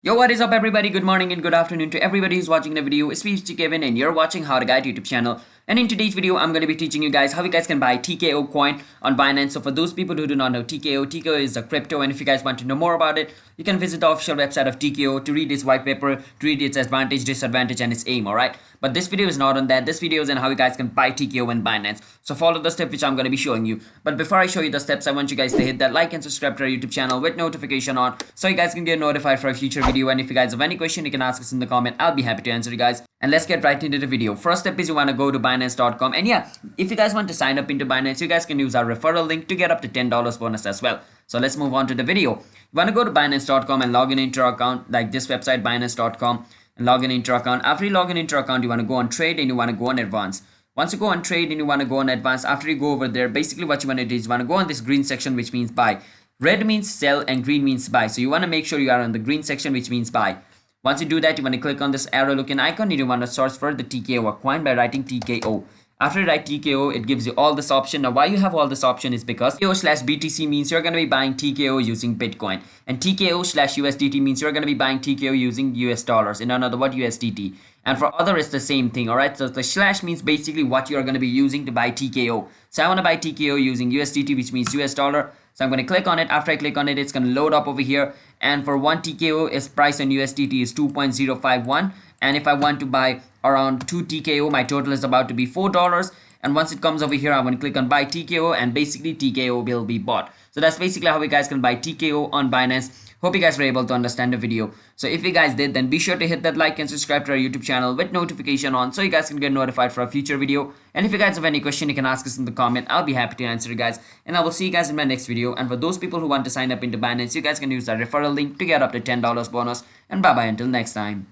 Yo, what is up everybody? Good morning and good afternoon to everybody who's watching the video. It's me, Kevin, and you're watching How to Guide YouTube channel. And in today's video, I'm going to be teaching you guys how you guys can buy TKO coin on Binance. So for those people who do not know TKO is a crypto, and if you guys want to know more about it, you can visit the official website of TKO to read its white paper, to read its advantage, disadvantage, and its aim, alright? But this video is not on that. This video is on how you guys can buy TKO on Binance. So follow the steps which I'm going to be showing you. But before I show you the steps, I want you guys to hit that like and subscribe to our YouTube channel with notification on so you guys can get notified for a future video. And if you guys have any question, you can ask us in the comment. I'll be happy to answer you guys. And let's get right into the video. First step is you want to go to Binance.com. And yeah, if you guys want to sign up into Binance, you guys can use our referral link to get up to $10 bonus as well. So let's move on to the video. You want to go to Binance.com and log in into your account like this website, Binance.com. And log in into your account. After you log in into your account, you want to go on trade and you want to go on advance. Once you go on trade and you want to go on advance, after you go over there, basically what you want to do is you want to go on this green section, which means buy. Red means sell and green means buy. So you want to make sure you are on the green section, which means buy. Once you do that, you want to click on this arrow looking icon and you want to search for the TKO coin by writing TKO. After you write TKO, it gives you all this option. Now, why you have all this option is because TKO/BTC means you're going to be buying TKO using Bitcoin. And TKO/USDT means you're going to be buying TKO using US dollars. In another word, USDT. And for other, it's the same thing, alright? So the slash means basically what you're going to be using to buy TKO. So I want to buy TKO using USDT, which means US dollar. So I'm going to click on it. After I click on it, it's going to load up over here. And for one TKO, its price on USDT is 2.051. And if I want to buy around 2 TKO, my total is about to be $4. And once it comes over here, I'm going to click on buy TKO and basically TKO will be bought. So that's basically how you guys can buy TKO on Binance. Hope you guys were able to understand the video. So if you guys did, then be sure to hit that like and subscribe to our YouTube channel with notification on so you guys can get notified for a future video. And if you guys have any question, you can ask us in the comment. I'll be happy to answer you guys. And I will see you guys in my next video. And for those people who want to sign up into Binance, you guys can use our referral link to get up to $10 bonus. And bye bye until next time.